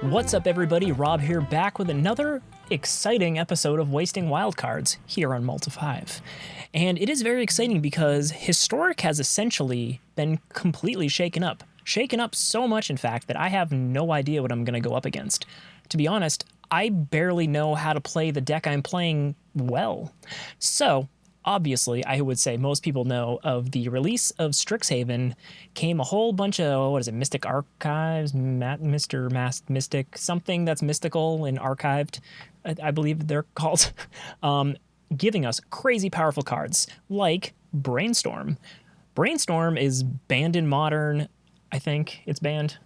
What's up, everybody? Rob here, back with another exciting episode of Wasting Wildcards here on Multi 5. And it is very exciting because Historic has essentially been completely shaken up. Shaken up so much, in fact, that I have no idea what I'm going to go up against. To be honest, I barely know how to play the deck I'm playing well. So, obviously, I would say most people know of the release of Strixhaven came a whole bunch of, Mystic Archives, Mystic, something that's mystical and archived, I believe they're called, giving us crazy powerful cards like Brainstorm. Brainstorm is banned in Modern. I think it's banned.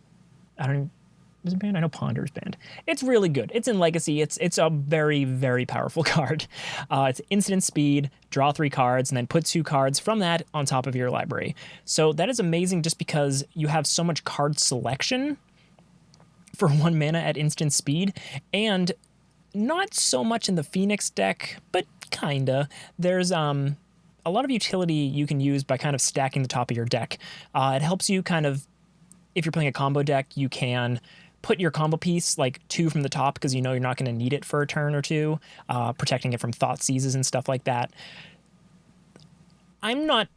Is it banned? I know Ponder's banned. It's really good. It's in Legacy. It's a very, very powerful card. It's instant speed, draw 3 cards, and then put 2 cards from that on top of your library. So that is amazing just because you have so much card selection for 1 mana at instant speed, and not so much in the Phoenix deck, but kinda. There's a lot of utility you can use by kind of stacking the top of your deck. It helps you kind of, if you're playing a combo deck, you can put your combo piece like 2 from the top because you know you're not going to need it for a turn or 2, protecting it from thought seizes and stuff like that. I'm not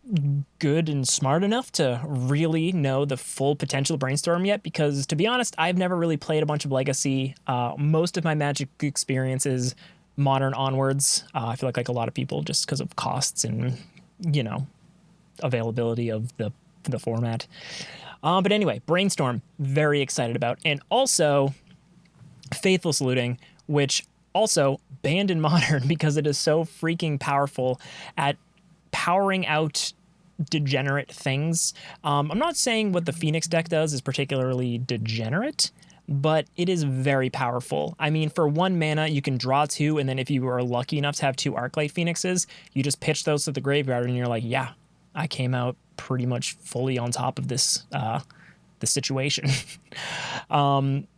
good and smart enough to really know the full potential of Brainstorm yet because, to be honest, I've never really played a bunch of Legacy. Most of my Magic experience is Modern onwards. I feel like a lot of people, just because of costs and, availability of the format. But anyway, Brainstorm, very excited about. And also, Faithless Looting, which also banned in Modern because it is so freaking powerful at powering out degenerate things. I'm not saying what the Phoenix deck does is particularly degenerate, but it is very powerful. I mean, for 1 mana, you can draw 2, and then if you are lucky enough to have 2 Arclight Phoenixes, you just pitch those to the graveyard, and you're like, yeah, I came out pretty much fully on top of this situation.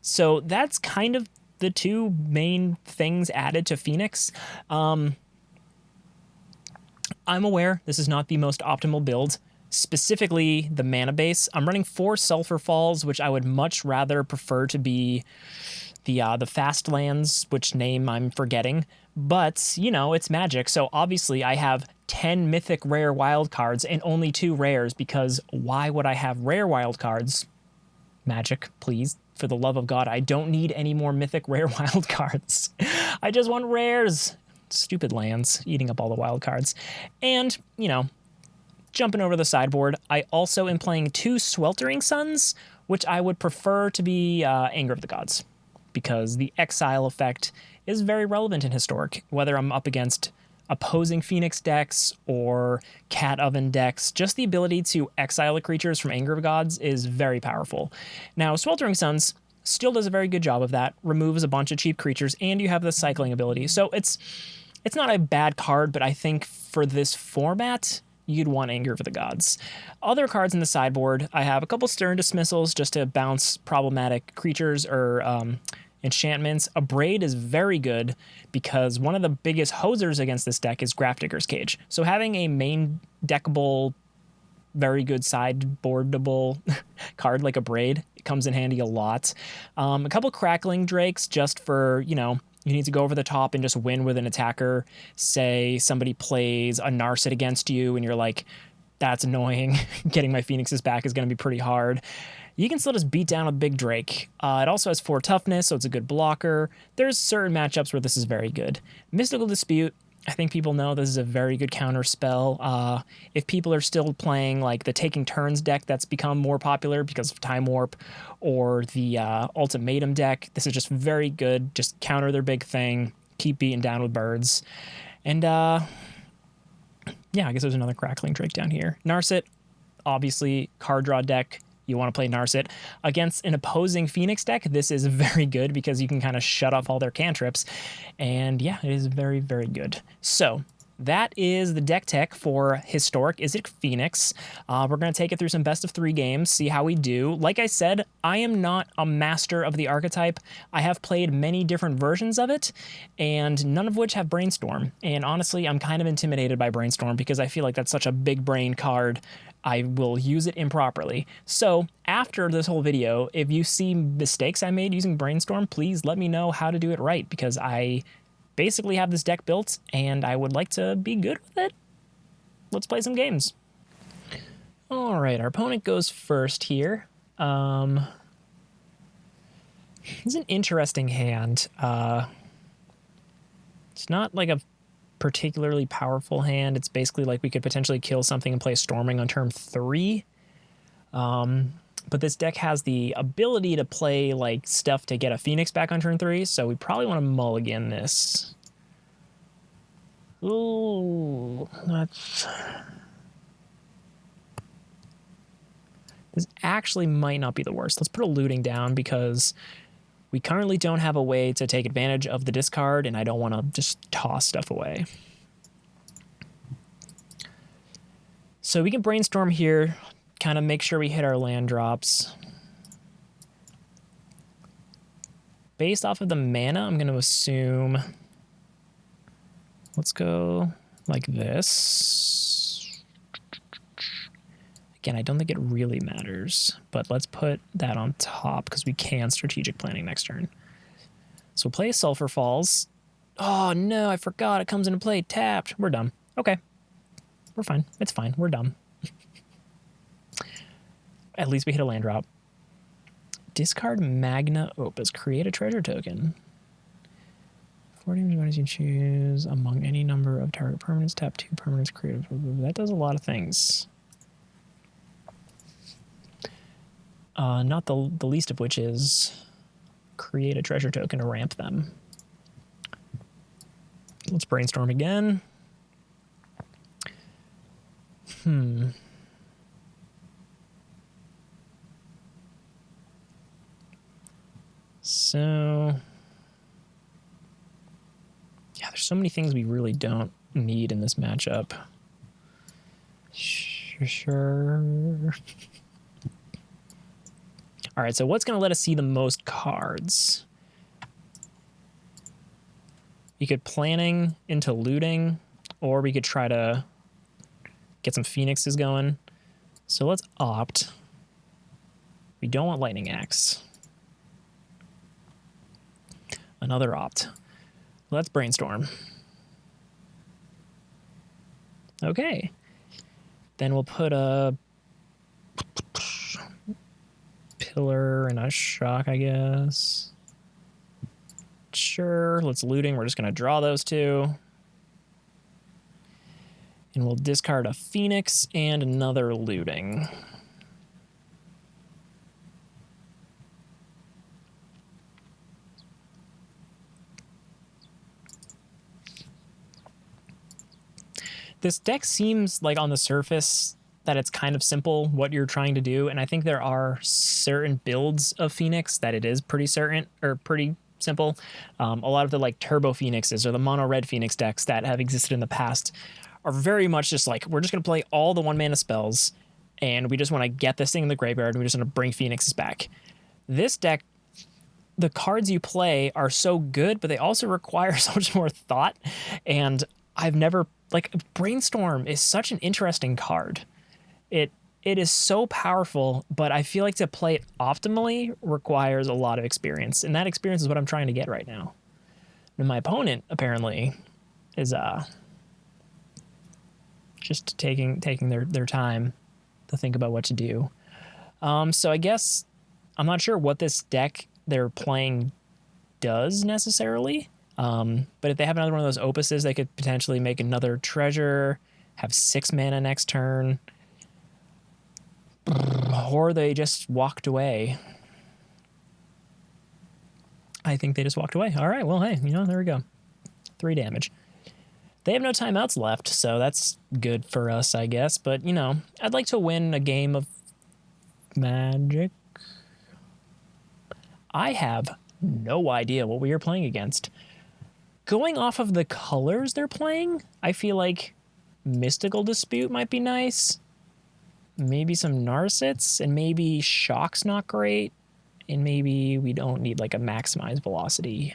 So that's kind of the 2 main things added to Phoenix. I'm aware this is not the most optimal build, specifically the mana base. I'm running 4 Sulfur Falls, which I would much rather prefer to be the fast lands, which name I'm forgetting. But, it's Magic, so obviously I have 10 mythic rare wildcards and only 2 rares, because why would I have rare wildcards? Magic, please. For the love of God, I don't need any more mythic rare wildcards. I just want rares. Stupid lands eating up all the wildcards. And, jumping over the sideboard, I also am playing 2 Sweltering Suns, which I would prefer to be Anger of the Gods, because the exile effect is very relevant in Historic, whether I'm up against opposing Phoenix decks or Cat Oven decks. Just the ability to exile the creatures from Anger of Gods is very powerful. Now, Sweltering Suns still does a very good job of that, removes a bunch of cheap creatures, and you have the cycling ability. So it's not a bad card, but I think for this format, you'd want Anger of the Gods. Other cards in the sideboard, I have a couple Stern Dismissals just to bounce problematic creatures or enchantments. A Braid is very good because one of the biggest hosers against this deck is Grafdigger's Cage. So having a main deckable, very good sideboardable card like a Braid comes in handy a lot. A couple Crackling Drakes just for, you need to go over the top and just win with an attacker. Say somebody plays a Narset against you and you're like, that's annoying. Getting my Phoenixes back is going to be pretty hard. You can still just beat down a big Drake. It also has 4 toughness, so it's a good blocker. There's certain matchups where this is very good. Mystical Dispute, I think people know this is a very good counter spell. If people are still playing like the Taking Turns deck that's become more popular because of Time Warp, or the Ultimatum deck, this is just very good. Just counter their big thing, keep beating down with birds. And I guess there's another Crackling Drake down here. Narset, obviously, card draw deck. You want to play Narset. Against an opposing Phoenix deck, this is very good because you can kind of shut off all their cantrips. And yeah, it is very, very good. So that is the deck tech for Historic Izzet Phoenix. We're going to take it through some best of 3 games, see how we do. Like I said, I am not a master of the archetype. I have played many different versions of it, and none of which have Brainstorm. And honestly, I'm kind of intimidated by Brainstorm because I feel like that's such a big brain card I will use it improperly. So after this whole video, if you see mistakes I made using Brainstorm, please let me know how to do it right, because I basically have this deck built and I would like to be good with it. Let's play some games. All right, our opponent goes first here. It's an interesting hand. It's not like a particularly powerful hand. It's basically like we could potentially kill something and play Stormwing on turn 3. But this deck has the ability to play like stuff to get a Phoenix back on turn 3, so we probably want to mulligan this. Ooh, this actually might not be the worst. Let's put a looting down because we currently don't have a way to take advantage of the discard, and I don't want to just toss stuff away. So we can Brainstorm here, kind of make sure we hit our land drops. Based off of the mana, I'm going to assume... Let's go like this. Again, I don't think it really matters, but let's put that on top because we can strategic planning next turn. So we'll play Sulfur Falls. Oh no, I forgot it comes into play tapped. We're dumb. Okay. We're fine. It's fine. We're dumb. At least we hit a land drop. Discard Magna Opus. Create a treasure token. 4 damage bonus you choose among any number of target permanents. Tap 2 permanents. Create. That does a lot of things. Not the least of which is create a treasure token to ramp them. Let's Brainstorm again. So, yeah, there's so many things we really don't need in this matchup. Sure. All right, so what's going to let us see the most cards? We could planning into looting, or we could try to get some Phoenixes going. So let's opt. We don't want Lightning Axe. Another opt. Let's Brainstorm. Okay. Then we'll put a Pillar and a Shock, I guess. Sure, let's looting. We're just going to draw those two. And we'll discard a Phoenix and another looting. This deck seems like on the surface that it's kind of simple what you're trying to do, and I think there are certain builds of Phoenix that it is pretty certain or pretty simple. A lot of the like Turbo Phoenixes or the mono red Phoenix decks that have existed in the past are very much just like, we're just going to play all the 1-mana spells and we just want to get this thing in the graveyard and we just want to bring Phoenixes back. This deck, the cards you play are so good, but they also require so much more thought, and I've never, like, Brainstorm is such an interesting card. It is so powerful, but I feel like to play it optimally requires a lot of experience, and that experience is what I'm trying to get right now. And my opponent apparently is just taking their time to think about what to do. So I guess I'm not sure what this deck they're playing does necessarily. But if they have another one of those opuses, they could potentially make another treasure, have 6 mana next turn, or they just walked away. I think they just walked away. All right, well, hey, there we go. 3 damage. They have no timeouts left, so that's good for us, I guess. But, I'd like to win a game of Magic. I have no idea what we are playing against. Going off of the colors they're playing, I feel like Mystical Dispute might be nice. Maybe some Narsets, and maybe Shock's not great. And maybe we don't need like a maximized velocity.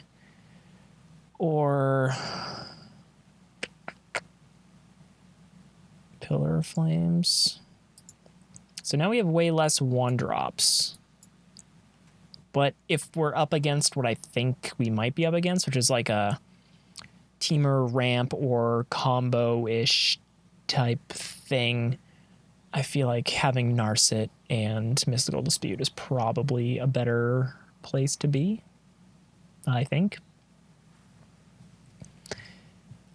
Or Pillar of Flames. So now we have way less 1-drops. But if we're up against what I think we might be up against, which is like a Temur ramp or combo-ish type thing, I feel like having Narset and Mystical Dispute is probably a better place to be, I think.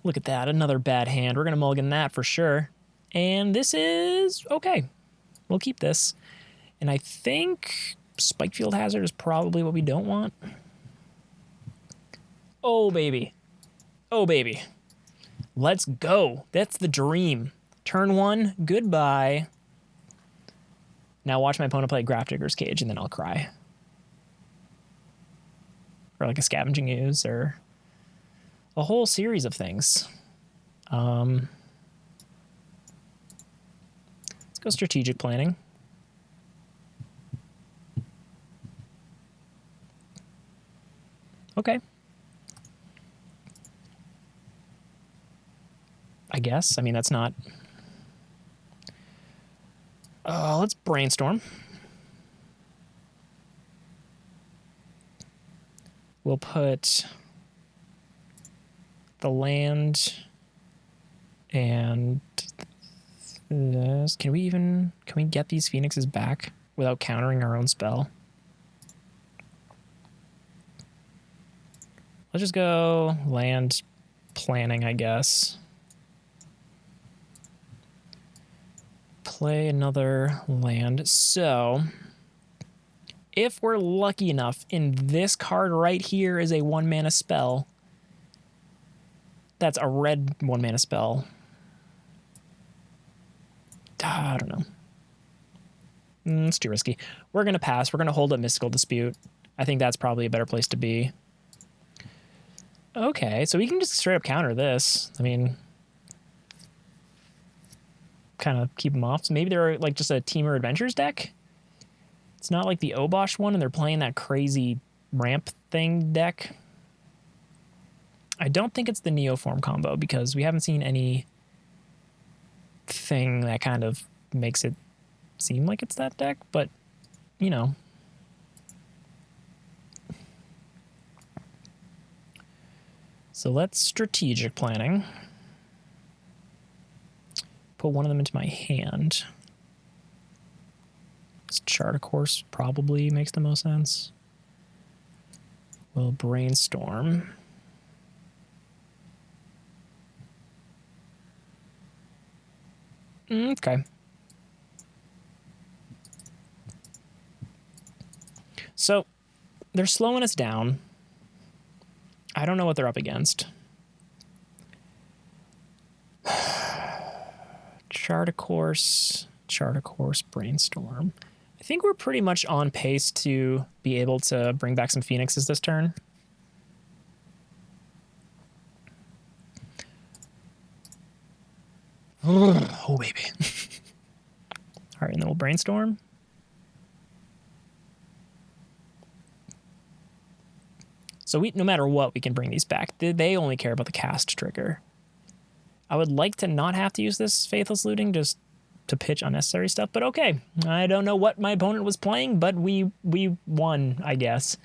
Look at that, another bad hand. We're going to mulligan that for sure. And this is okay. We'll keep this. And I think Spikefield Hazard is probably what we don't want. Oh, baby. Oh, baby. Let's go. That's the dream. Turn 1, goodbye. Now watch my opponent play Grafdigger's Cage, and then I'll cry. Or like a Scavenging Ooze, or a whole series of things. Let's go strategic planning. Okay. I guess. I mean, that's not... let's brainstorm. We'll put the land and this. Can we get these Phoenixes back without countering our own spell? Let's just go land planning, I guess. Play another land. So if we're lucky enough, in this card right here is a 1-mana spell. That's a red 1-mana spell. I don't know. It's too risky. We're going to pass. We're going to hold up Mystical Dispute. I think that's probably a better place to be. Okay, so we can just straight up counter this. I mean, kind of keep them off. So maybe they're like just a Temur Adventures deck. It's not like the Obosh one, and they're playing that crazy ramp thing deck. I don't think it's the Neoform combo, because we haven't seen any thing that kind of makes it seem like it's that deck, but, you know. So let's strategic planning. Put one of them into my hand. This Chart, of course, probably makes the most sense. We'll brainstorm. Okay. So they're slowing us down. I don't know what they're up against. Chart a course, brainstorm. I think we're pretty much on pace to be able to bring back some Phoenixes this turn. Oh, baby. All right, and then we'll brainstorm. So no matter what, we can bring these back. They only care about the cast trigger. I would like to not have to use this Faithless Looting just to pitch unnecessary stuff, but okay. I don't know what my opponent was playing, but we won, I guess.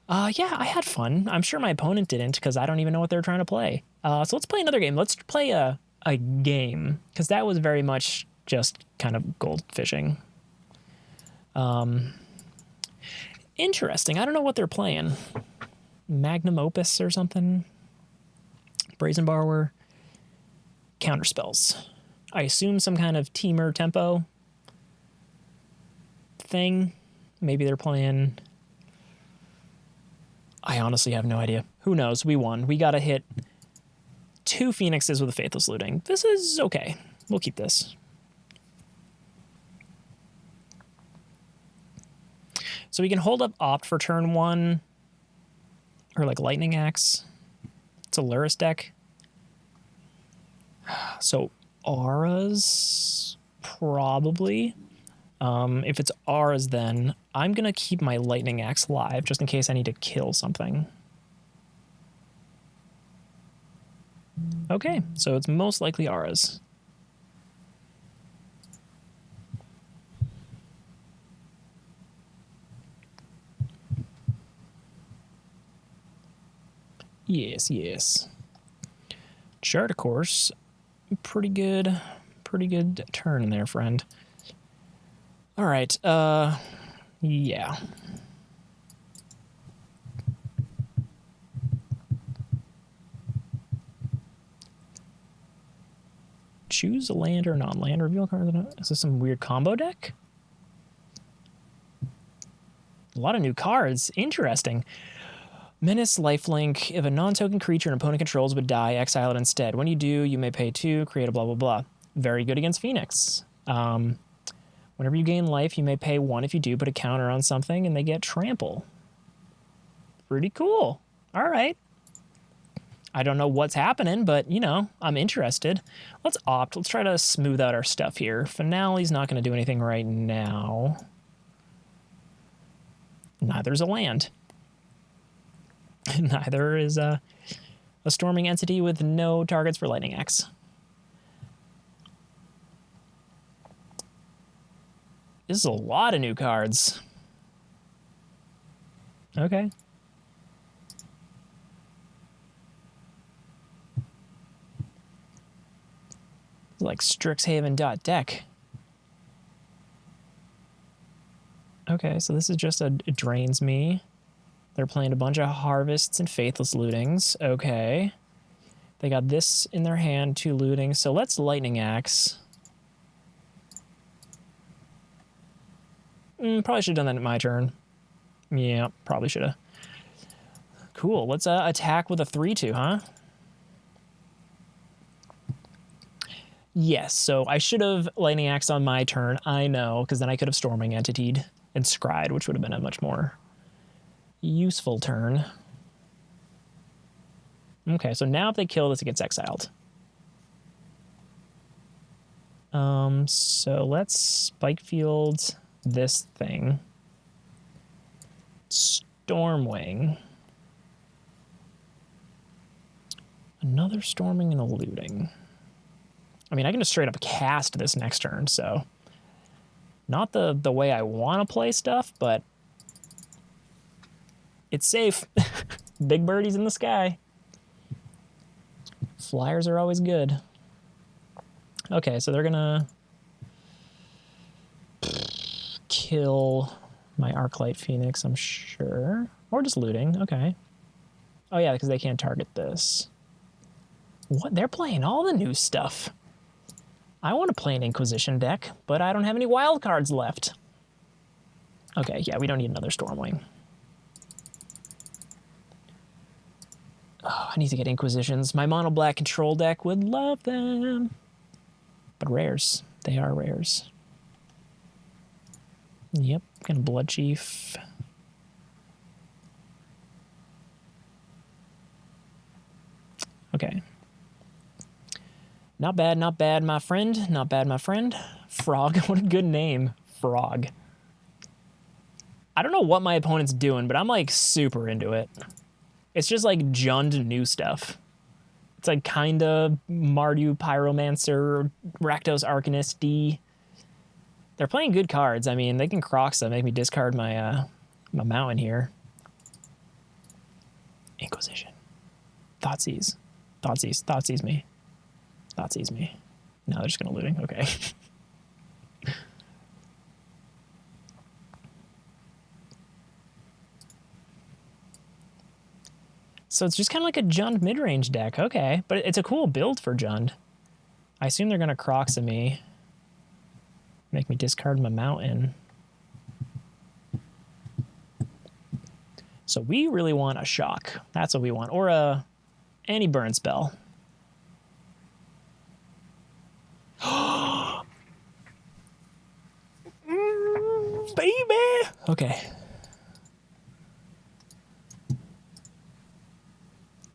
Yeah, I had fun. I'm sure my opponent didn't, because I don't even know what they're trying to play. So let's play another game. Let's play a game, because that was very much just kind of gold fishing. Interesting. I don't know what they're playing. Magnum Opus or something? Brazen Borrower. Counterspells. I assume some kind of Temur tempo thing. Maybe they're playing... I honestly have no idea. Who knows? We won. We got to hit 2 Phoenixes with a Faithless Looting. This is okay. We'll keep this. So we can hold up Opt for turn 1. Or like Lightning Axe. It's a Luris deck. So Auras, probably. If it's Auras, then I'm going to keep my Lightning Axe live just in case I need to kill something. Okay, so it's most likely Auras. Yes, yes. Chart, of course. Pretty good turn there, friend. All right, yeah. Choose a land or non-land. Reveal a card. Is this some weird combo deck? A lot of new cards. Interesting. Menace, lifelink. If a non-token creature an opponent controls would die, exile it instead. When you do, you may pay 2, create a blah, blah, blah. Very good against Phoenix. Whenever you gain life, you may pay 1 if you do, put a counter on something, and they get trample. Pretty cool. All right. I don't know what's happening, but, you know, I'm interested. Let's opt. Let's try to smooth out our stuff here. Finale's not going to do anything right now. Neither's a land. Neither is a Stormwing Entity with no targets for Lightning Axe. This is a lot of new cards. Okay. Like Strixhaven.deck. Okay, so this is just it drains me. They're playing a bunch of Harvests and Faithless Lootings. Okay. They got this in their hand, 2 looting. So let's Lightning Axe. Probably should have done that at my turn. Yeah, probably should have. Cool. Let's attack with a 3/2, huh? Yes, so I should have Lightning Axe on my turn. I know, because then I could have Stormwing Entitied and Scryed, which would have been a much more useful turn. Okay, so now if they kill this, it gets exiled. So let's Spikefield this thing. Stormwing. Another Storming and a Looting. I mean, I can just straight up cast this next turn, so not the way I want to play stuff, but it's safe. Big birdies in the sky. Flyers are always good. Okay, so they're gonna kill my Arclight Phoenix, I'm sure. Or just looting, okay. Oh yeah, because they can't target this. What? They're playing all the new stuff. I want to play an Inquisition deck, but I don't have any Wildcards left. Okay, yeah, we don't need another Stormwing. Oh, I need to get Inquisitions. My mono black control deck would love them. But rares. They are rares. Yep, gonna Blood Chief. Okay. Not bad, my friend. Not bad, my friend. Frog, what a good name. Frog. I don't know what my opponent's doing, but I'm like super into it. It's just like Jund new stuff. It's like kind of Mardu Pyromancer, Rakdos Arcanist D. They're playing good cards. I mean, they can Croxa, make me discard my my mountain here. Inquisition. Thoughtseize. Thoughtseize me. Thoughtseize me. No, they're just gonna looting. Okay. So it's just kind of like a Jund mid-range deck. Okay, but it's a cool build for Jund. I assume they're gonna Croxa me. Make me discard my mountain. So we really want a shock. That's what we want. Or any burn spell. Baby! Okay.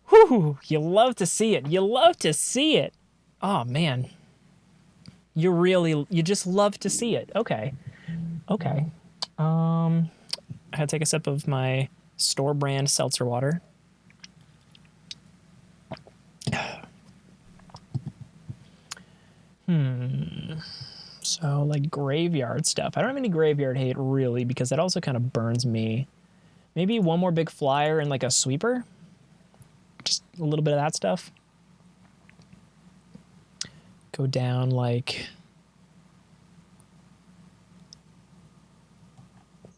Whew, you love to see it. You love to see it. Oh, man. You just love to see it. Okay. Okay. I had to take a sip of my store brand seltzer water. So, like, graveyard stuff. I don't have any graveyard hate, really, because that also kind of burns me. Maybe one more big flyer and, like, a sweeper? Just a little bit of that stuff. Go down like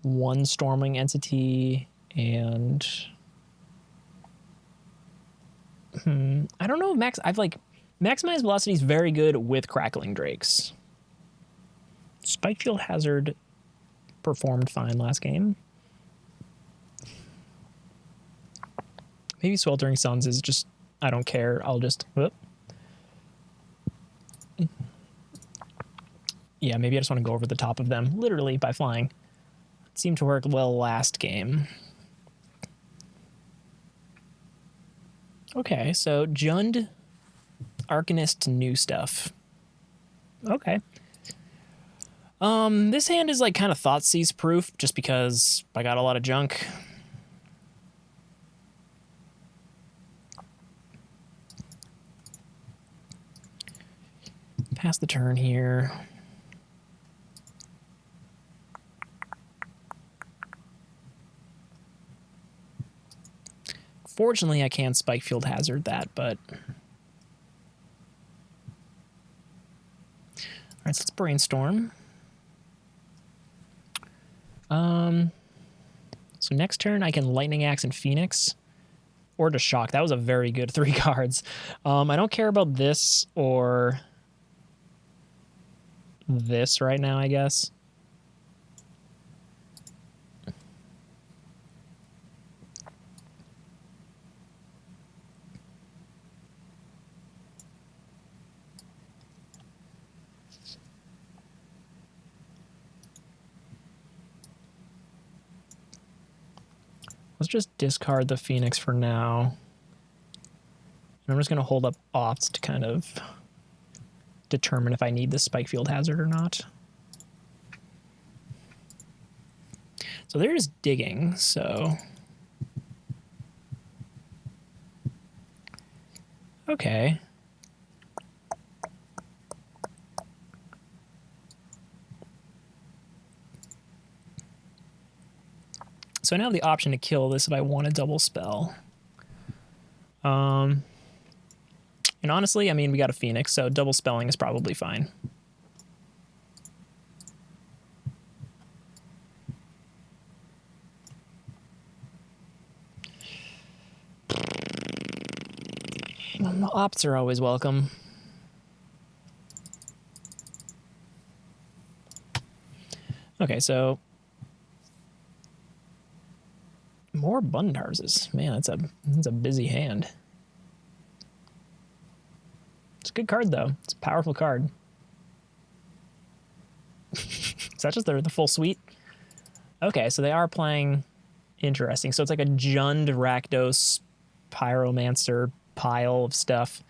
one Stormwing Entity and I don't know if I've like Maximized Velocity is very good with Crackling Drakes. Spikefield Hazard performed fine last game. Maybe Sweltering Suns is just, I don't care. I'll just, whoop. Yeah, maybe I just want to go over the top of them, literally by flying. It seemed to work well last game. Okay, so Jund, Arcanist, new stuff. Okay. This hand is like kind of Thoughtseize proof just because I got a lot of junk. Pass the turn here. Fortunately, I can Spikefield Hazard that, but... Alright, so let's Brainstorm. So next turn, I can Lightning Axe and Phoenix. Or to Shock. That was a very good 3 cards. I don't care about this or this right now, I guess. Let's just discard the Phoenix for now. And I'm just going to hold up Opts to kind of determine if I need the Spikefield Hazard or not. So they're just digging, so... Okay. So I now have the option to kill this if I want a double spell. And honestly, I mean, we got a Phoenix, so double spelling is probably fine. Opts are always welcome. Okay, so more Bundarses. Man, that's a busy hand. It's a good card though. It's a powerful card. Is that just the full suite? Okay, so they are playing interesting. So it's like a Jund, Rakdos, Pyromancer pile of stuff.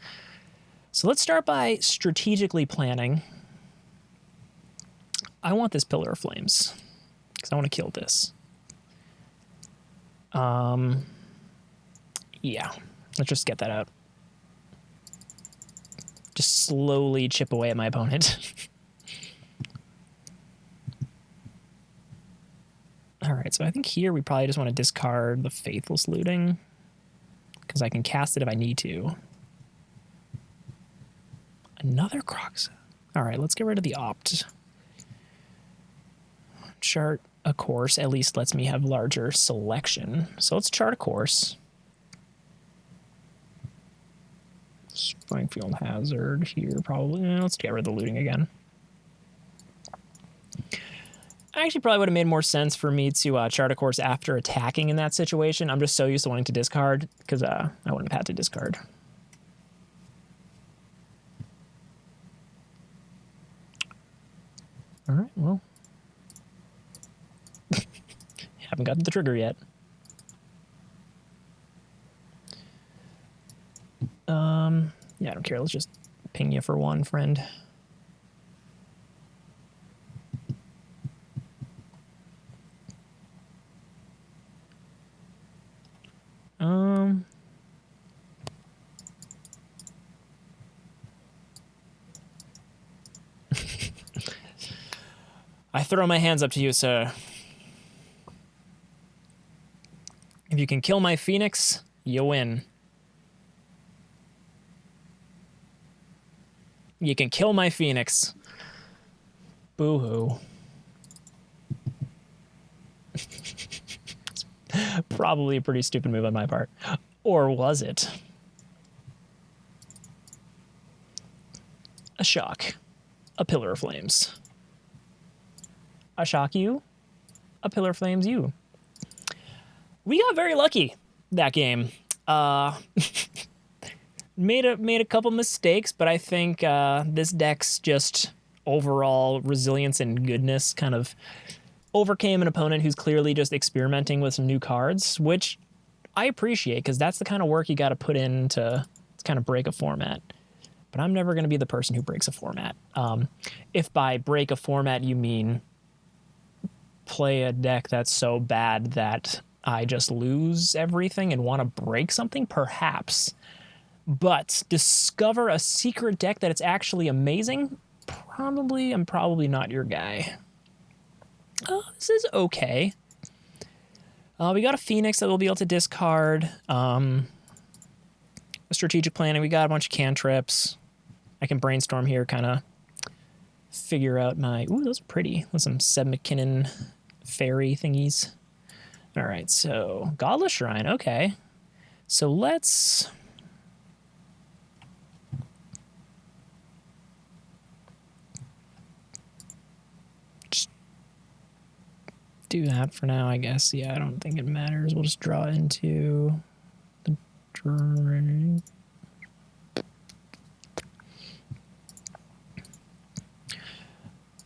So let's start by strategically planning. I want this Pillar of Flames because I want to kill this. Yeah, let's just get that out. Just slowly chip away at my opponent. All right, so I think here we probably just want to discard the Faithless Looting because I can cast it if I need to. Another Crocs. All right, let's get rid of the Opt. Chart a course at least lets me have larger selection. So let's chart a course. Spikefield Hazard here probably. Let's get rid of the looting again. Actually probably would have made more sense for me to chart a course after attacking in that situation. I'm just so used to wanting to discard because I wouldn't have had to discard. All right, well. Haven't gotten the trigger yet. Yeah, I don't care. Let's just ping you for one, friend. I throw my hands up to you, sir. If you can kill my Phoenix, you win. You can kill my Phoenix. Boo-hoo. Probably a pretty stupid move on my part. Or was it? A shock. A Pillar of Flames. A shock you. A Pillar of Flames you. We got very lucky that game. Made a couple mistakes, but I think this deck's just overall resilience and goodness kind of overcame an opponent who's clearly just experimenting with some new cards, which I appreciate because that's the kind of work you got to put in to kind of break a format. But I'm never going to be the person who breaks a format. If by break a format you mean play a deck that's so bad that I just lose everything and want to break something, perhaps. But discover a secret deck that it's actually amazing, I'm probably not your guy. This is okay. We got a Phoenix that we'll be able to discard. Strategic planning, we got a bunch of cantrips. I can brainstorm here, kind of figure out my... Ooh, those are pretty. With some Seb McKinnon fairy thingies. All right, so Godless Shrine, okay. So let's... just do that for now, I guess. Yeah, I don't think it matters. We'll just draw into the drain.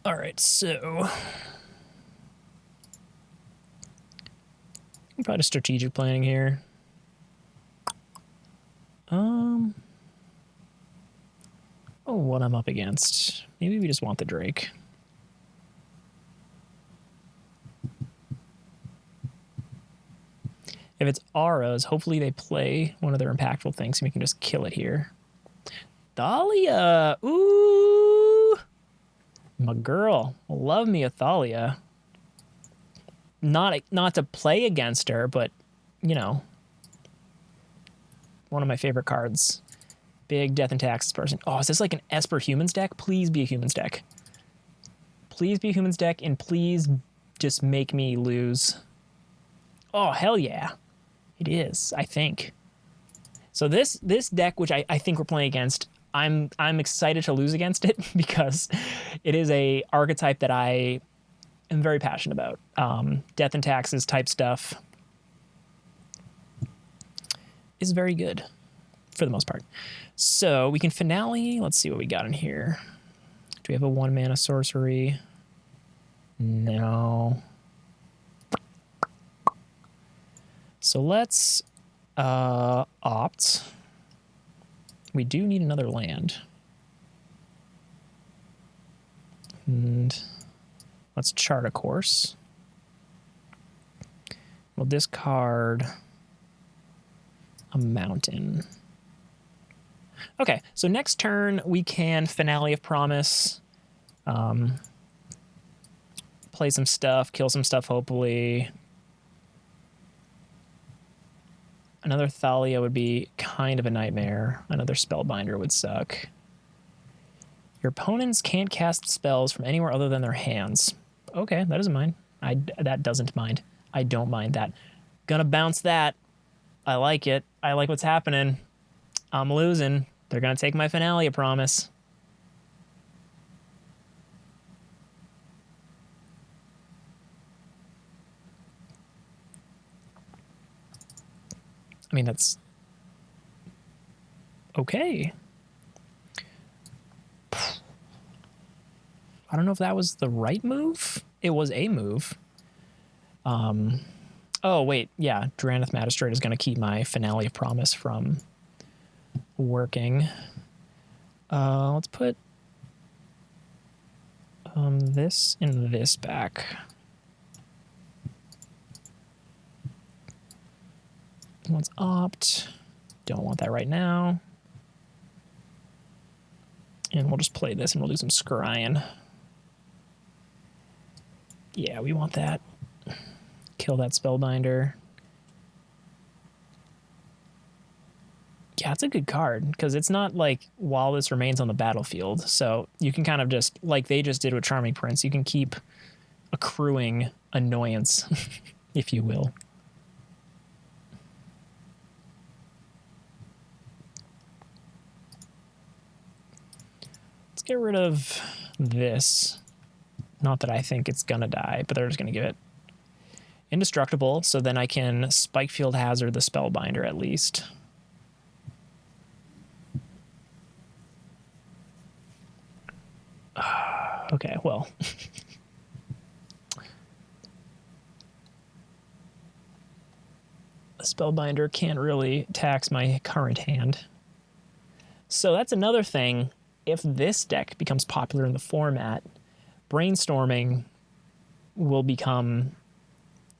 All right, so probably strategic planning here. Oh, what I'm up against. Maybe we just want the Drake. If it's auras, hopefully they play one of their impactful things and we can just kill it here. Thalia! Ooh! My girl. Love me a Thalia. Not to play against her, but, you know, one of my favorite cards. Big Death and Taxes person. Oh, is this like an Esper Humans deck? Please be a Humans deck. Please be a Humans deck, and please just make me lose. Oh, hell yeah. It is, I think. So this deck, which I think we're playing against, I'm excited to lose against it because it is a archetype that I am very passionate about. Death and Taxes type stuff is very good for the most part. So we can finale. Let's see what we got in here. Do we have a 1-mana sorcery? No. So let's opt. We do need another land. And let's chart a course. We'll discard a mountain. Okay, so next turn we can Finale of Promise. Play some stuff, kill some stuff, hopefully. Another Thalia would be kind of a nightmare. Another Spellbinder would suck. Your opponents can't cast spells from anywhere other than their hands. Okay, that doesn't mind. That doesn't mind. I don't mind that. Gonna bounce that. I like it. I like what's happening. I'm losing. They're gonna take my Finale, I promise. I mean, that's okay. I don't know if that was the right move. It was a move. Oh, wait. Yeah, Drannith Magistrate is going to keep my Finale of Promise from working. Let's put this and this back. Let's opt. Don't want that right now. And we'll just play this and we'll do some scrying. Yeah, we want that. Kill that Spellbinder. Yeah, it's a good card because it's not like while this remains on the battlefield. So you can kind of just, like they just did with Charming Prince, you can keep accruing annoyance, if you will. Let's get rid of this. Not that I think it's going to die, but they're just going to give it indestructible. So then I can Spikefield Hazard the Spellbinder at least. Okay, well. The Spellbinder can't really tax my current hand. So that's another thing. If this deck becomes popular in the format, Brainstorming will become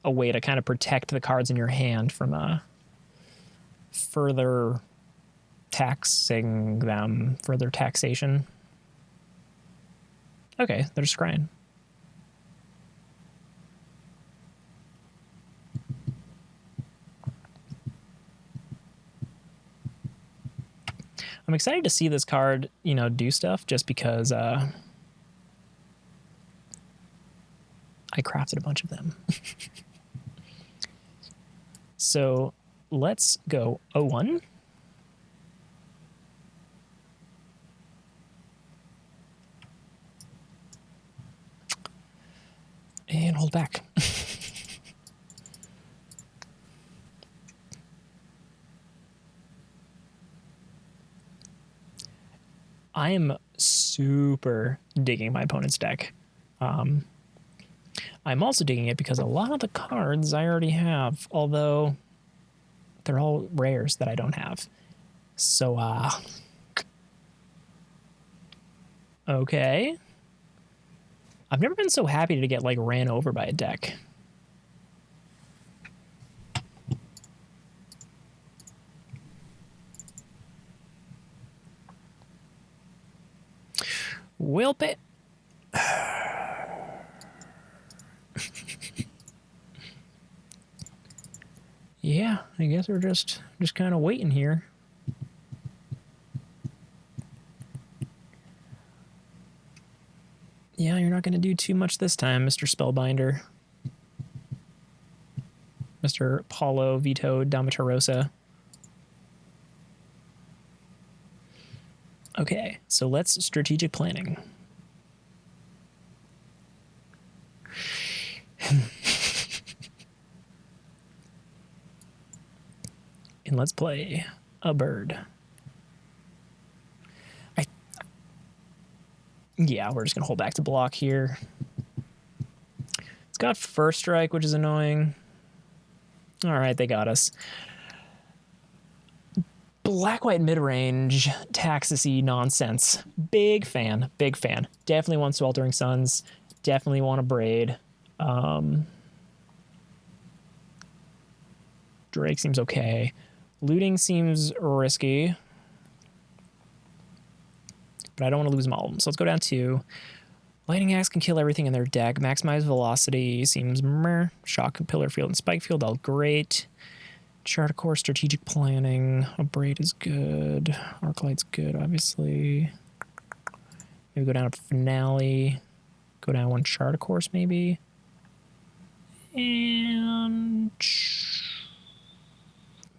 a way to kind of protect the cards in your hand from further taxing them, further taxation. Okay, they're just crying. I'm excited to see this card, you know, do stuff just because I crafted a bunch of them. So let's go 0-1. And hold back. I am super digging my opponent's deck. I'm also digging it because a lot of the cards I already have, although they're all rares that I don't have. So, okay. I've never been so happy to get, like, ran over by a deck. Will pay. Yeah, I guess we're just kind of waiting here. Yeah, you're not going to do too much this time, Mr. Spellbinder. Mr. Paulo Vito Damatarosa. Okay, so let's strategic planning. And let's play a bird. Yeah, we're just going to hold back to block here. It's got first strike, which is annoying. All right, they got us. Black-white mid-range, Taxis-y nonsense. Big fan, big fan. Definitely want Sweltering Suns. Definitely want a Braid. Drake seems okay. Looting seems risky. But I don't want to lose them all. So let's go down to Lightning Axe can kill everything in their deck. Maximize Velocity seems meh. Shock, Pillar Field, and Spikefield, all great. Chart Course, Strategic Planning. A Braid is good. Arclight's good, obviously. Maybe go down to Finale. Go down one Chart Course, maybe. And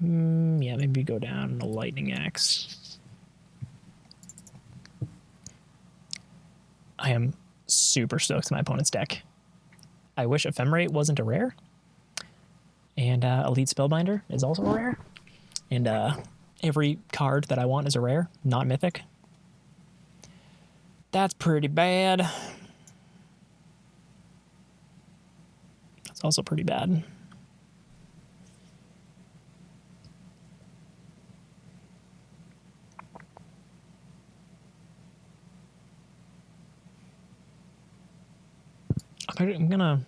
yeah, maybe go down a Lightning Axe. I am super stoked with my opponent's deck. I wish Ephemerate wasn't a rare. And Elite Spellbinder is also a rare. And every card that I want is a rare, not mythic. That's pretty bad. That's also pretty bad. I'm gonna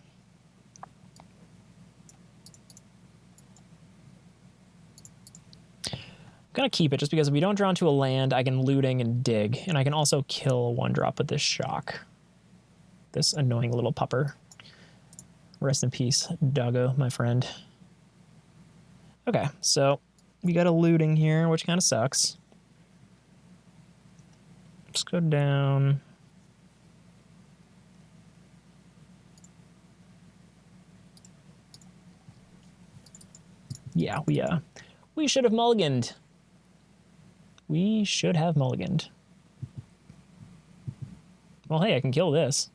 keep it just because if we don't draw into a land, I can looting and dig, and I can also kill one drop with this shock. This annoying little pupper. Rest in peace, doggo, my friend. Okay, so We got a looting here, which kind of sucks. Let's go down. Yeah, we should have mulliganed. We should have mulliganed. Well, hey, I can kill this.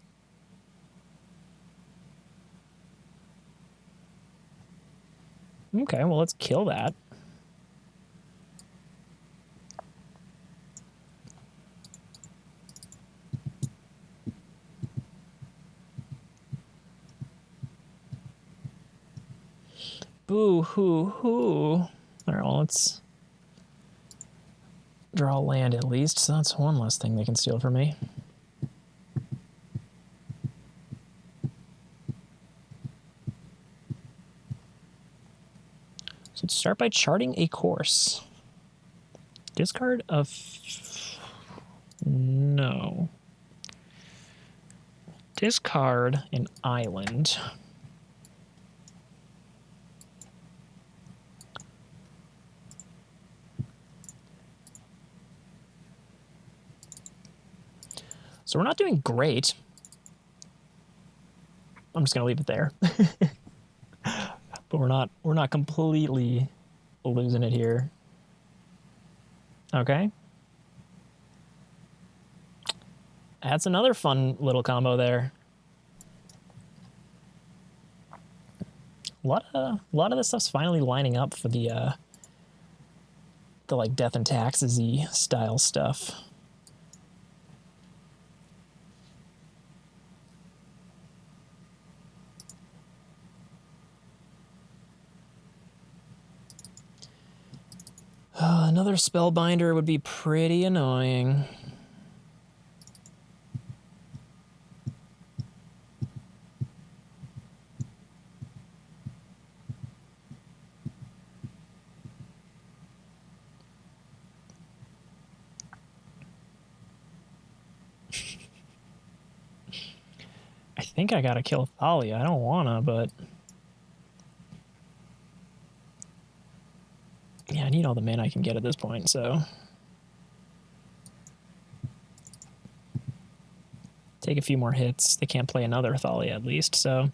Okay, well, let's kill that. Boo hoo hoo. All right, well, let's draw land at least, so that's one less thing they can steal from me. So let's start by charting a course. Discard of... No. Discard an island. So we're not doing great. I'm just gonna leave it there. But we're not completely losing it here. Okay. That's another fun little combo there. A lot of this stuff's finally lining up for the like death and taxes-y style stuff. Another Spellbinder would be pretty annoying. I think I gotta kill Thalia. I don't wanna, but... Yeah, I need all the mana I can get at this point, so... Take a few more hits. They can't play another Thalia at least, so...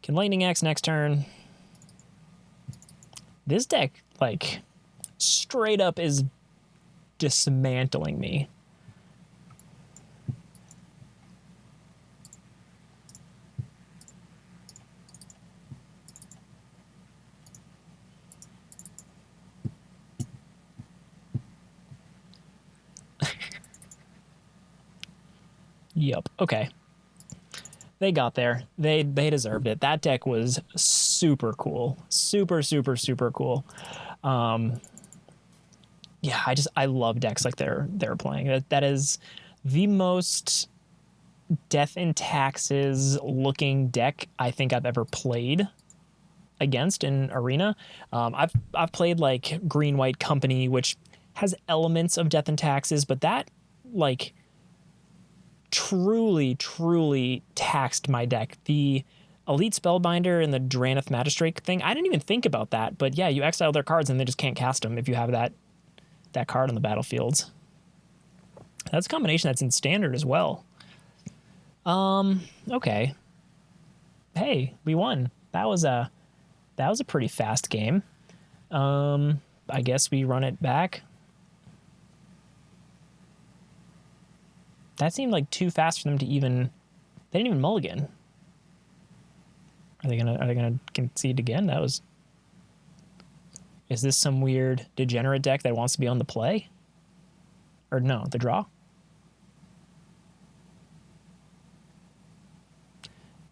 Can Lightning Axe next turn. This deck, like, straight up is dismantling me. Yup. Okay. They got there. They deserved it. That deck was super cool. Super, super, super cool. Yeah, I love decks like they're playing. That is the most Death and Taxes looking deck I think I've ever played against in Arena. I've played like Green White Company, which has elements of Death and Taxes, but that like truly taxed my deck. The Elite Spellbinder and the Drannith Magistrate thing, I didn't even think about that, but yeah, you exile their cards and they just can't cast them if you have that card on the battlefield. That's a combination that's in Standard as well. Okay. Hey, we won. That was a pretty fast game. I guess we run it back. That seemed like too fast for them to even... They didn't even mulligan. Are they gonna concede again? That was... Is this some weird degenerate deck that wants to be on the play? Or no, the draw?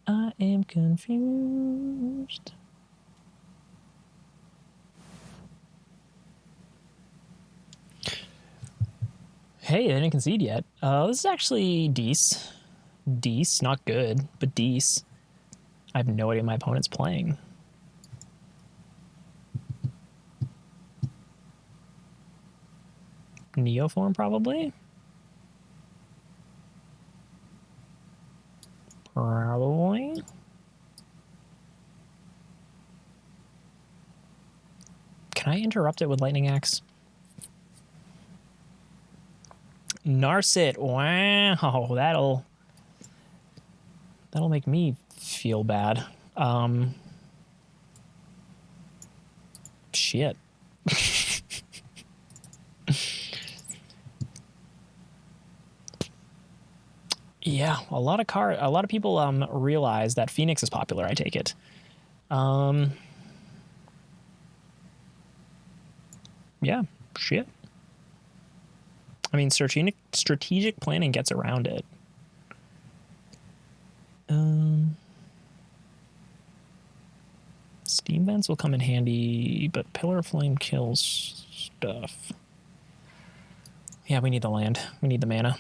I am confused. Hey, they didn't concede yet. This is actually Deece. Deece, not good, but Deece. I have no idea my opponent's playing. Neoform, probably? Probably. Can I interrupt it with Lightning Axe? Narset. Wow, that'll make me feel bad. Shit. Yeah, a lot of people realize that Phoenix is popular, I take it. Yeah, shit. I mean, strategic planning gets around it. Steam Vents will come in handy, but Pillar of Flame kills stuff. Yeah, we need the land. We need the mana.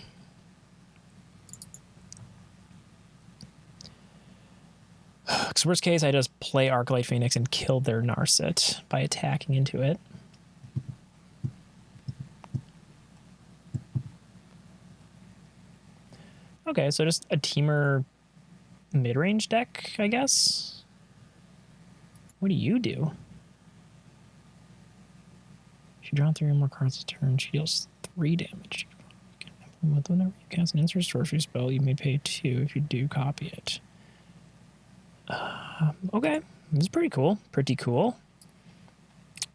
Because worst case, I just play Arclight Phoenix and kill their Narset by attacking into it. Okay, so just a Temur mid-range deck, I guess. What do you do? If you draw 3 or more cards a turn, she deals 3 damage. Whenever you cast an instant sorcery spell, you may pay 2 if you do copy it. Okay, this is pretty cool. Pretty cool.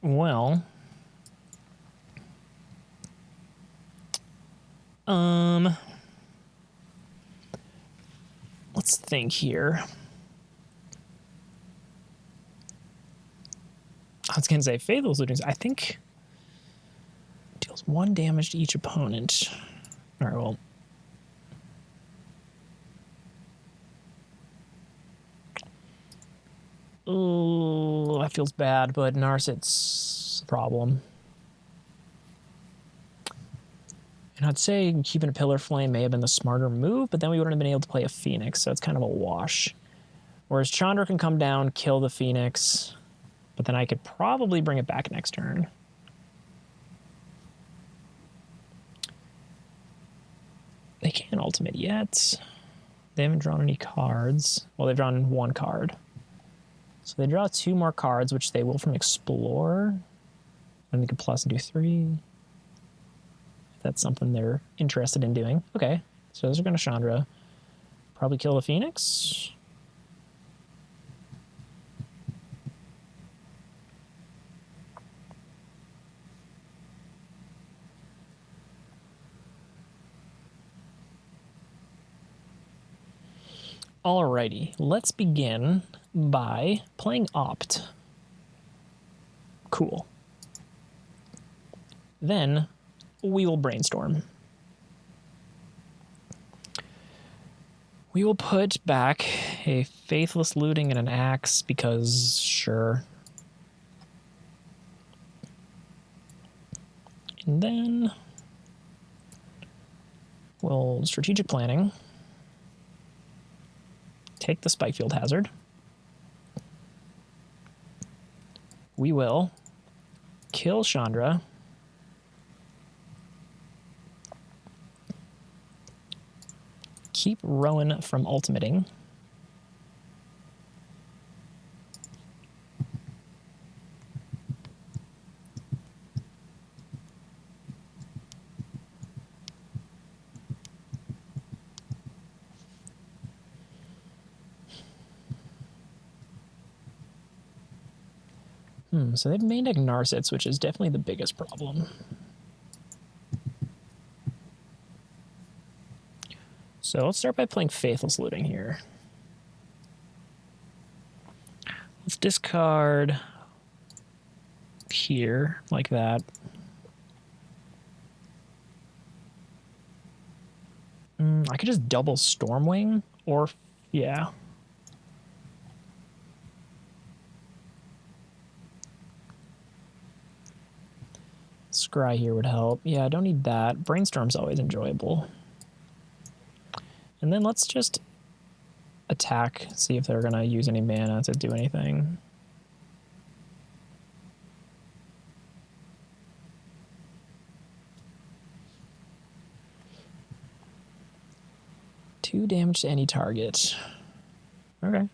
Well, let's think here. I was gonna say Faithless Looting. I think deals 1 damage to each opponent. All right, well. Oh, that feels bad, but Narset's a problem. And I'd say keeping a Pillar Flame may have been the smarter move, but then we wouldn't have been able to play a Phoenix, so it's kind of a wash. Whereas Chandra can come down, kill the Phoenix, but then I could probably bring it back next turn. They can't ultimate yet. They haven't drawn any cards. Well, they've drawn 1 card. So they draw 2 more cards, which they will from Explore. And they could plus and do 3. If that's something they're interested in doing. Okay, so those are going to Chandra. Probably kill the Phoenix. Alrighty, let's begin by playing Opt. Cool. Then we will Brainstorm. We will put back a Faithless Looting and an Axe because sure. And then we'll Strategic Planning. Take the Spikefield Hazard. We will kill Chandra. Keep Rowan from ultimating. So they've main deck Narsets, which is definitely the biggest problem. So let's start by playing Faithless Looting here. Let's discard here, like that. I could just double Stormwing, or, yeah. Scry here would help. Yeah, I don't need that. Brainstorm's always enjoyable. And then let's just attack, see if they're going to use any mana to do anything. Two damage to any target. Okay.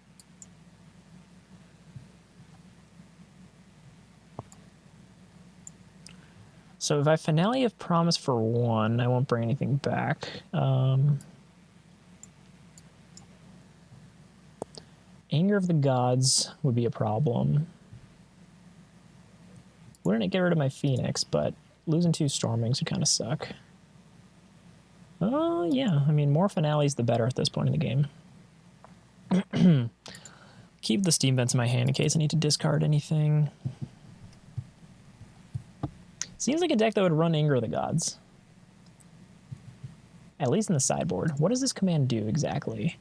So if I Finale of Promise for 1, I won't bring anything back. Anger of the Gods would be a problem. Wouldn't it get rid of my Phoenix, but losing 2 Stormwings would kind of suck. Oh, yeah. I mean, more Finales, the better at this point in the game. Keep the Steam Vents in my hand in case I need to discard anything. Seems like a deck that would run Anger of the Gods. At least in the sideboard. What does this command do exactly?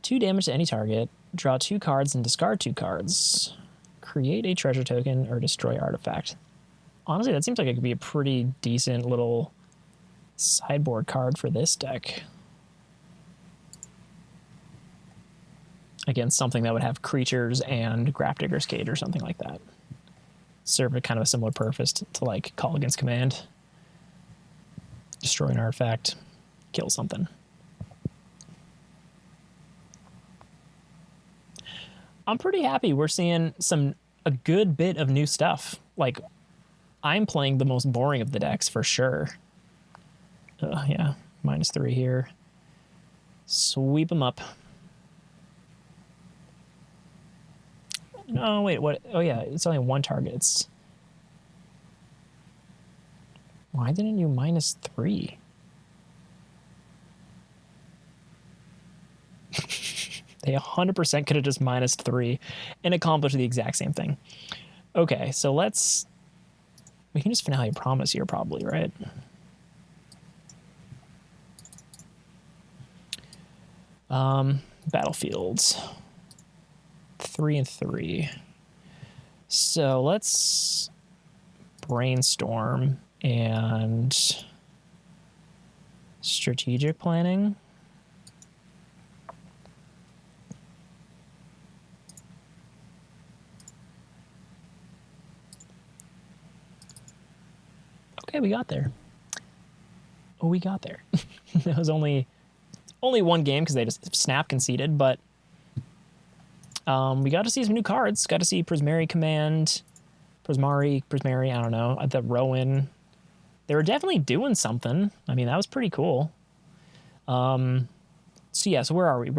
2 damage to any target. Draw 2 cards and discard 2 cards. Create a treasure token or destroy artifact. Honestly, that seems like it could be a pretty decent little sideboard card for this deck. Against something that would have creatures and Grafdigger's Cage or something like that. Serve a kind of a similar purpose to like call against command. Destroy an artifact. Kill something. I'm pretty happy we're seeing a good bit of new stuff. Like, I'm playing the most boring of the decks for sure. Yeah, -3 here. Sweep them up. No, wait, what? Oh, yeah, it's only 1 target. Why didn't you -3? They 100% could have just -3 and accomplished the exact same thing. Okay, so we can just Finale Promise here probably, right? Battlefields. 3 and 3. So let's Brainstorm and Strategic Planning. Okay, we got there. Oh, we got there. It was only 1 game because they just snap conceded, but we got to see some new cards. Got to see Prismari Command, Prismari, I don't know, the Rowan. They were definitely doing something. I mean, that was pretty cool. So yeah, so where are we?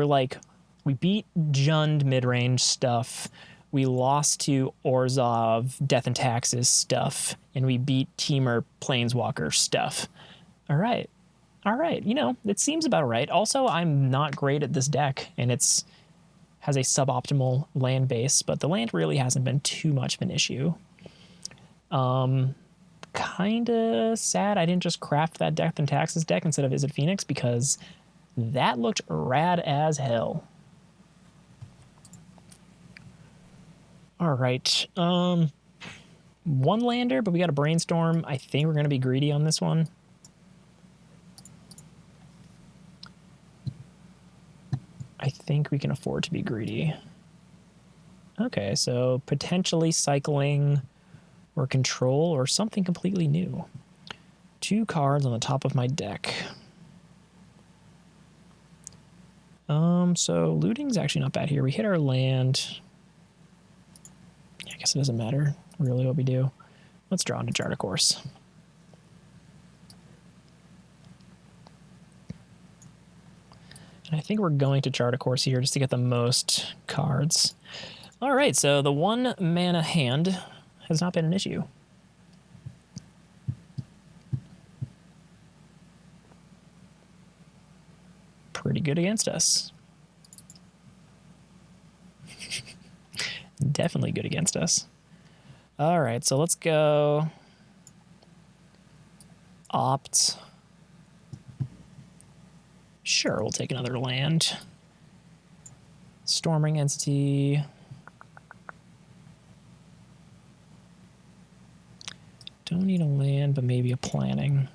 We beat Jund mid-range stuff. We lost to Orzhov Death and Taxes stuff, and we beat Temur Planeswalker stuff. All right. You know, it seems about right. Also, I'm not great at this deck, and has a suboptimal land base, but the land really hasn't been too much of an issue. Kind of sad I didn't just craft that Death and Taxes deck instead of Izzet Phoenix, because that looked rad as hell. All right. 1 lander, but we got a Brainstorm. I think we're going to be greedy on this one. I think we can afford to be greedy. Okay, so potentially cycling or control or something completely new. 2 cards on the top of my deck. So looting's actually not bad here. We hit our land. I guess it doesn't matter really what we do. Let's draw into Chart a Course. And I think we're going to Chart a Course here just to get the most cards. All right, so the 1 mana hand has not been an issue. Pretty good against us. Definitely good against us. All right, so let's go opt. Sure, we'll take another land. Stormwing Entity. Don't need a land, but maybe a planning.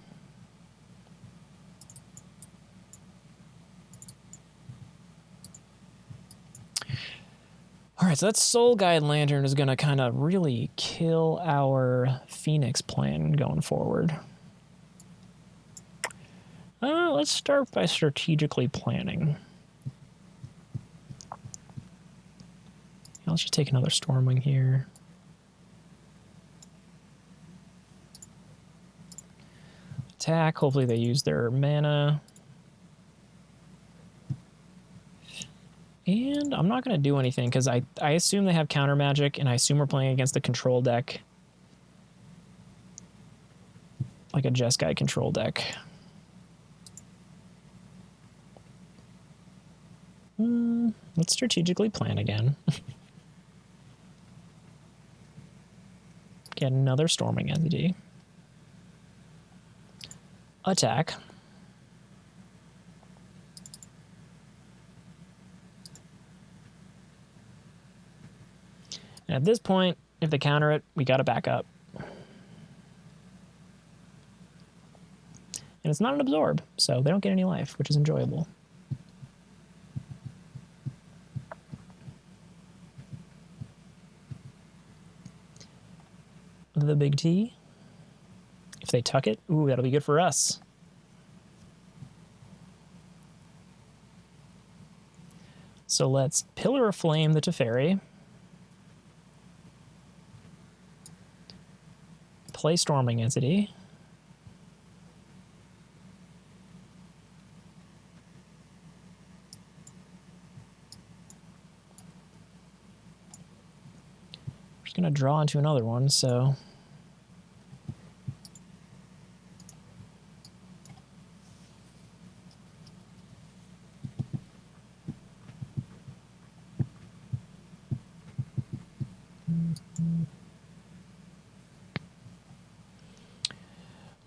All right, so that Soul Guide Lantern is going to kind of really kill our Phoenix plan going forward. Let's start by strategically planning. Let's just take another Stormwing here. attack. Hopefully they use their mana. And I'm not going to do anything because I assume they have counter magic, and I assume we're playing against the control deck. Like a Jeskai Control deck. Let's strategically plan again. Get another Stormwing Entity. Attack. And at this point, if they counter it, we got to back up. And it's not an absorb, so they don't get any life, which is enjoyable. The big T. If they tuck it, ooh, that'll be good for us. So let's Pillar of Flame the Teferi. Play Storming Entity. We're just going to draw into another one, so...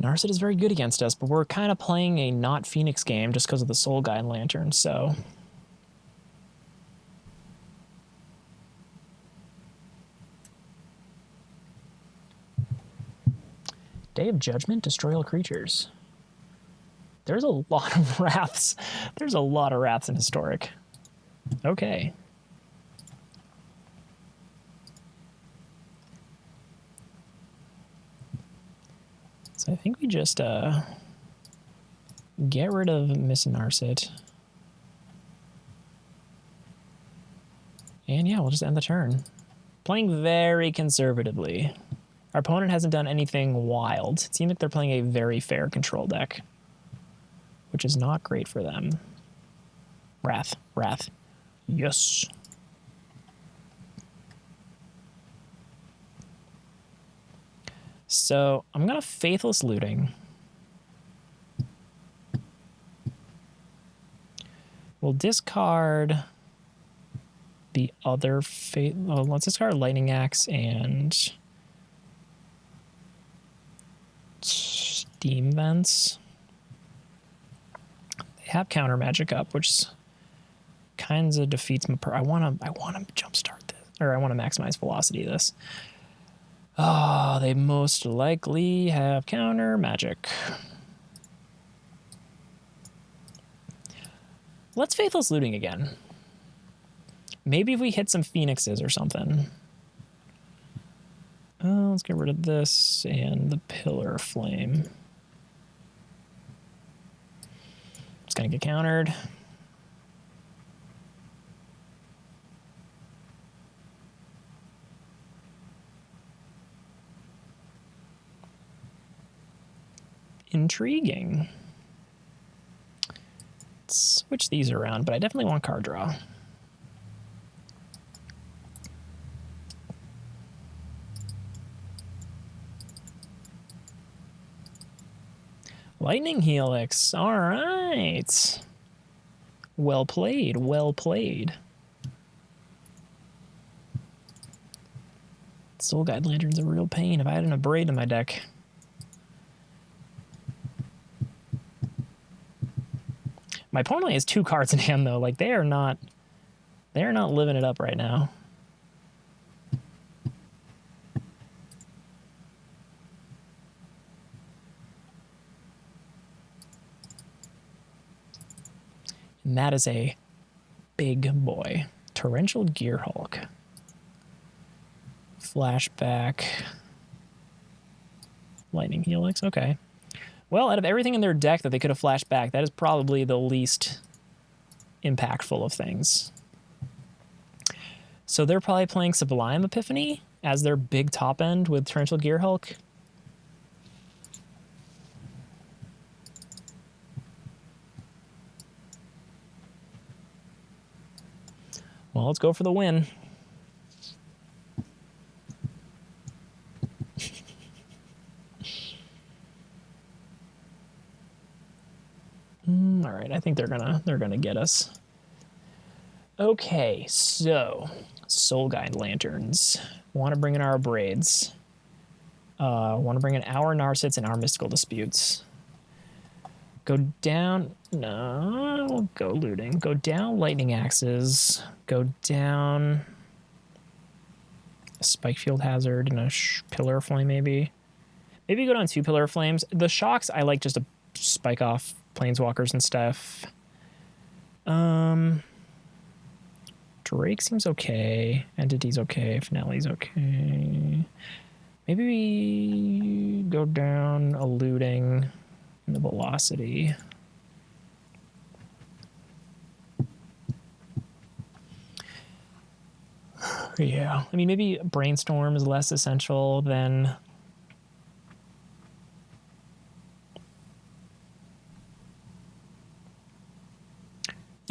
Narset is very good against us, but we're kind of playing a not Phoenix game just because of the Soul Guide Lantern, so... Day of Judgment, destroy all creatures. There's a lot of wraths. There's a lot of wraths in Historic. Okay. So I think we just get rid of Miss Narset. And yeah, we'll just end the turn. Playing very conservatively. Our opponent hasn't done anything wild. It seems like they're playing a very fair control deck, which is not great for them. Wrath, Wrath. Yes. So I'm going to Faithless Looting. We'll discard the other let's discard Lightning Axe and Steam Vents. They have counter magic up, which kinds of defeats my I want to jumpstart this, or I want to maximize velocity of this. Oh, they most likely have counter magic. Let's Faithless Looting again. Maybe if we hit some Phoenixes or something. Let's get rid of this and the Pillar of Flame. It's going to get countered. Intriguing. Let's switch these around, but I definitely want card draw. Lightning Helix. All right. Well played. Well played. Soul Guide Lantern's a real pain. If I had an Abrade in my deck. My opponent only has 2 cards in hand, though. Like, they are not living it up right now. And that is a big boy. Torrential Gearhulk. Flashback. Lightning Helix. Okay. Well, out of everything in their deck that they could have flashed back, that is probably the least impactful of things. So they're probably playing Sublime Epiphany as their big top end with Torrential Gearhulk. Well, let's go for the win. All right, I think they're gonna get us. Okay, so Soul Guide Lanterns. Want to bring in our braids. Want to bring in our Narsets and our Mystical Disputes. Go down. No, go looting. Go down Lightning Axes. Go down a Spikefield Hazard and a Pillar of Flame, maybe. Maybe go down 2 Pillar of Flames. The shocks, I like just to spike off Planeswalkers and stuff. Drake seems okay. Entity's okay. Finale's okay. Maybe we go down a looting and the velocity. Yeah, I mean, maybe Brainstorm is less essential than...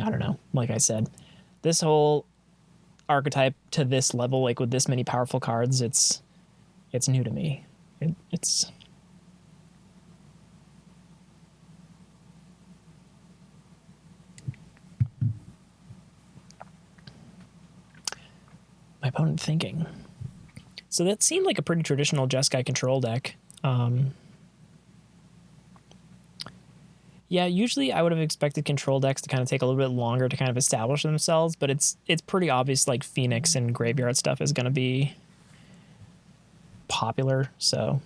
I don't know. Like I said, this whole archetype to this level, like with this many powerful cards, it's new to me. It's... My opponent thinking. So that seemed like a pretty traditional Jeskai Control deck. Yeah, usually I would have expected control decks to kind of take a little bit longer to kind of establish themselves, but it's pretty obvious like Phoenix and Graveyard stuff is going to be popular, so...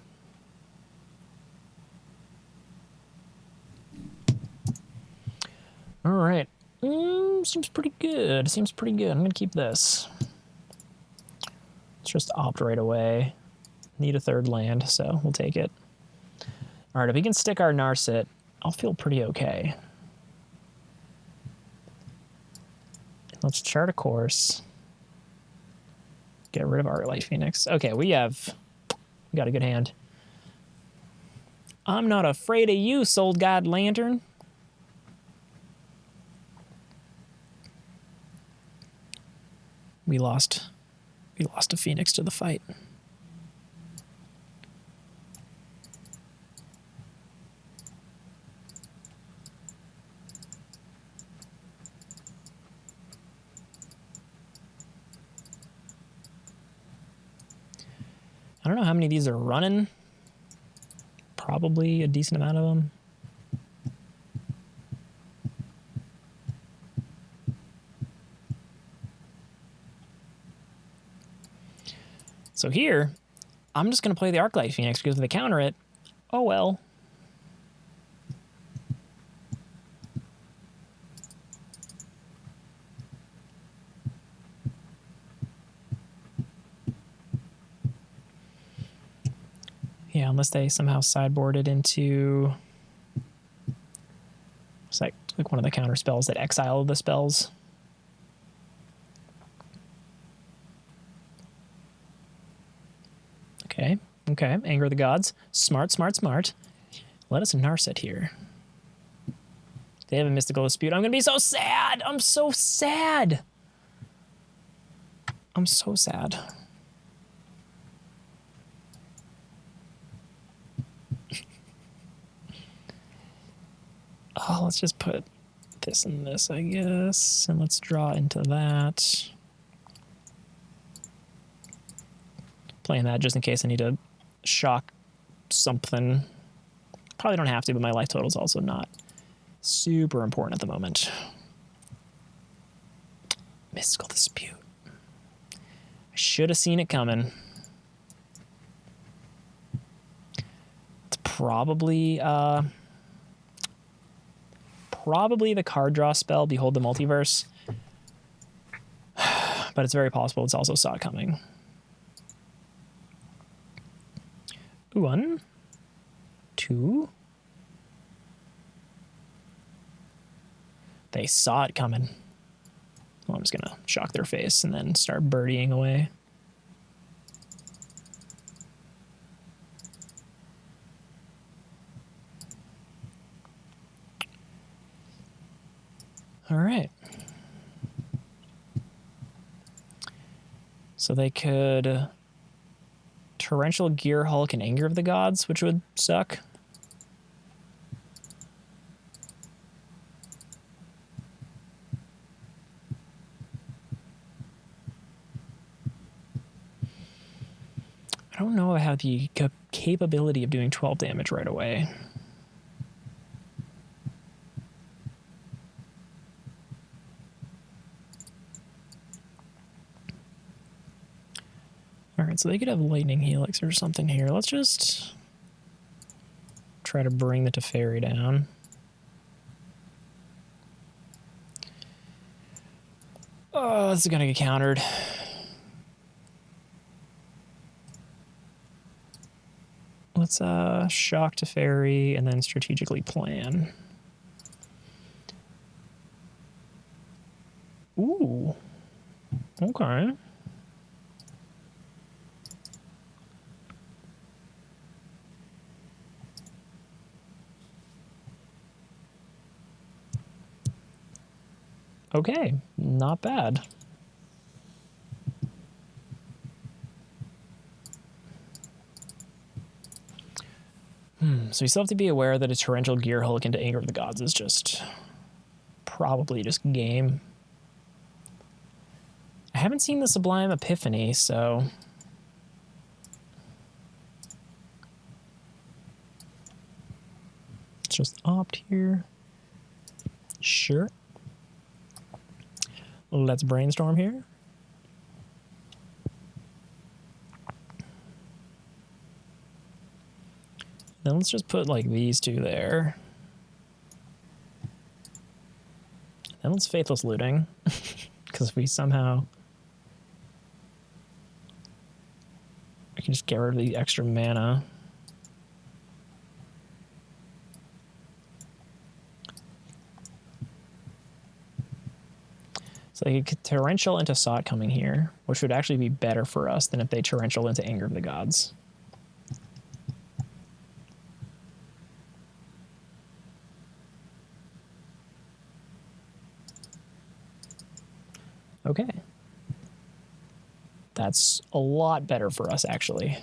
All right. Seems pretty good. Seems pretty good. I'm going to keep this. Let's just opt right away. Need a 3rd land, so we'll take it. All right, if we can stick our Narset, I'll feel pretty okay. Let's chart a course. Get rid of Arclight Phoenix. Okay, we got a good hand. I'm not afraid of you, Soul Guide Lantern. We lost a Phoenix to the fight. I don't know how many of these are running. Probably a decent amount of them. So here, I'm just going to play the Arclight Phoenix because if they counter it, oh well. Yeah, unless they somehow sideboard it into... It's like one of the counter spells that exile the spells. Okay, Anger of the Gods. Smart. Let us Narset here. They have a Mystical Dispute. I'm going to be so sad. I'm so sad. Oh, let's just put this and this, I guess. And let's draw into that. Playing that just in case I need to shock something. Probably don't have to, but my life total is also not super important at the moment. Mystical Dispute. I should have seen it coming. It's probably the card draw spell, Behold the Multiverse. But it's very possible it's also saw it coming. 1, 2. They saw it coming. Well, I'm just gonna shock their face and then start birdieing away. All right. So they could Torrential Gear Hulk and Anger of the Gods, which would suck. I don't know if I have the capability of doing 12 damage right away. All right, so they could have Lightning Helix or something here. Let's just try to bring the Teferi down. Oh, this is going to get countered. Let's shock Teferi and then strategically plan. Ooh. Okay. Okay, not bad. So you still have to be aware that a Torrential Gear Hulk into Anger of the Gods is just probably just game. I haven't seen the Sublime Epiphany, so let's just opt here. Sure. Let's brainstorm here. Then let's just put like these two there. Then let's Faithless Looting, because we somehow I can just get rid of the extra mana. So they could Torrential into Sot coming here, which would actually be better for us than if they Torrential into Anger of the Gods. Okay. That's a lot better for us, actually.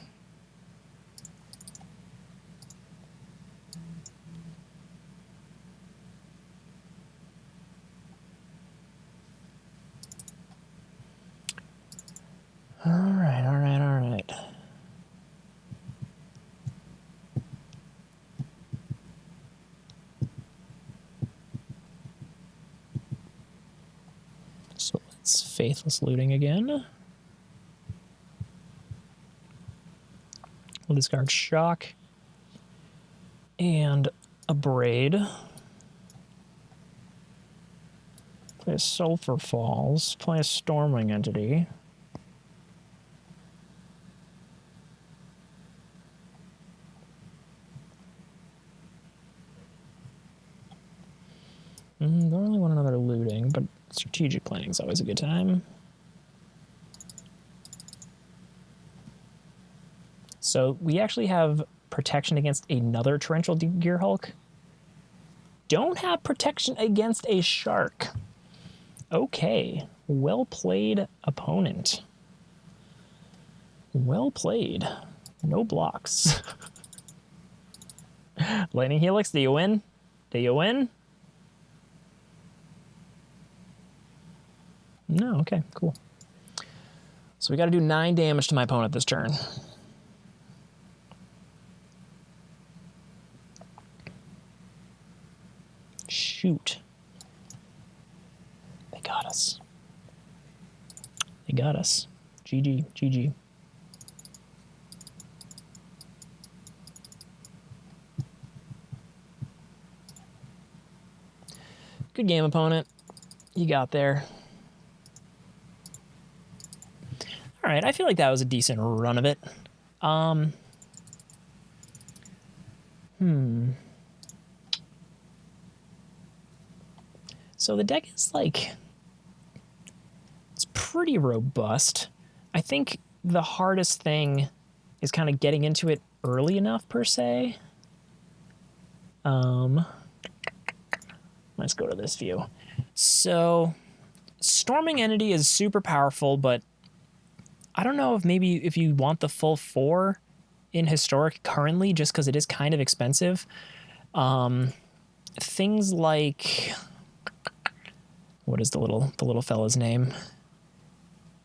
All right, all right, all right. So let's Faithless Looting again. We'll discard Shock and a Braid. Play a Sulphur Falls. Play a Stormwing Entity. Don't really want another looting, but strategic planning is always a good time. So we actually have protection against another Torrential Gear Hulk. Don't have protection against a Shark. Okay, well played, opponent. Well played. No blocks. Lightning Helix, do you win? Do you win? No, okay, cool. So we got to do 9 damage to my opponent this turn. Shoot. They got us. They got us. GG, GG. Good game, opponent. You got there. All right, I feel like that was a decent run of it. So the deck is like, it's pretty robust. I think the hardest thing is kind of getting into it early enough, per se. Let's go to this view. So Storming Entity is super powerful, but I don't know if maybe if you want the full 4 in Historic currently, just because it is kind of expensive. Things like, what is the little fella's name?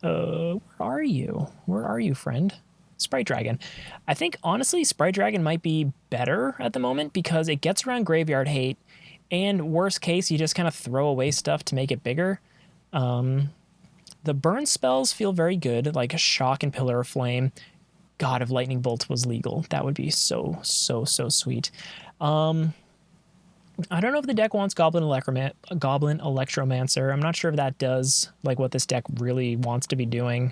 Where are you? Where are you, friend? Sprite Dragon. I think honestly Sprite Dragon might be better at the moment because it gets around graveyard hate, and worst case you just kind of throw away stuff to make it bigger. The burn spells feel very good, like a Shock and Pillar of Flame. God, if Lightning Bolt was legal, that would be so sweet. I don't know if the deck wants Goblin Electromancer. I'm not sure if that does like what this deck really wants to be doing.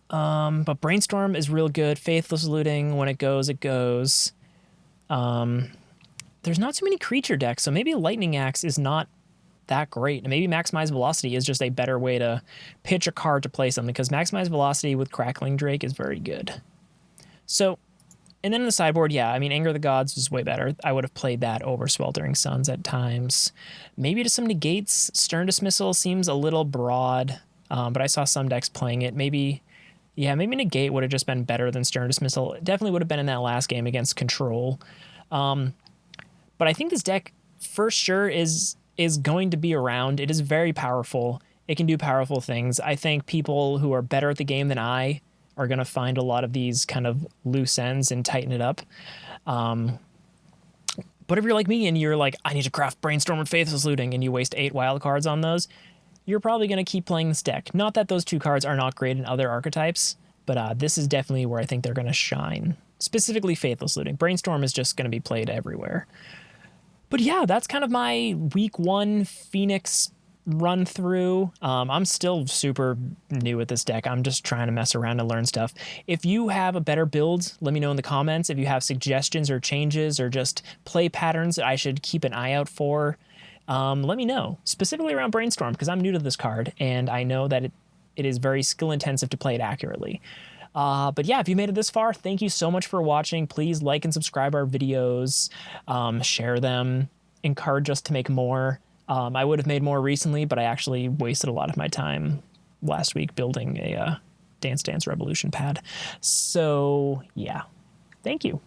But Brainstorm is real good. Faithless Looting, when it goes, it goes. There's not too many creature decks, so maybe Lightning Axe is not that great. And maybe Maximize Velocity is just a better way to pitch a card to play something, because Maximize Velocity with Crackling Drake is very good. So, and then in the sideboard, yeah, I mean, Anger of the Gods is way better. I would have played that over Sweltering Suns at times. Maybe to some negates, Stern Dismissal seems a little broad, but I saw some decks playing it. Maybe Negate would have just been better than Stern Dismissal. It definitely would have been in that last game against Control. But I think this deck, for sure, is going to be around. It is very powerful. It can do powerful things. I think people who are better at the game than I are going to find a lot of these kind of loose ends and tighten it up. But if you're like me and you're like, I need to craft Brainstorm and Faithless Looting, and you waste 8 wild cards on those, you're probably going to keep playing this deck. Not that those 2 cards are not great in other archetypes, but this is definitely where I think they're going to shine. Specifically Faithless Looting. Brainstorm is just going to be played everywhere. But yeah, that's kind of my week 1 Phoenix run through. I'm still super new at this deck. I'm just trying to mess around and learn stuff. If you have a better build, let me know in the comments. If you have suggestions or changes or just play patterns that I should keep an eye out for, let me know, specifically around Brainstorm, because I'm new to this card and I know that it is very skill intensive to play it accurately. But yeah, if you made it this far, thank you so much for watching. Please like and subscribe our videos, share them, encourage us to make more. I would have made more recently, but I actually wasted a lot of my time last week building a Dance Dance Revolution pad. So yeah, thank you.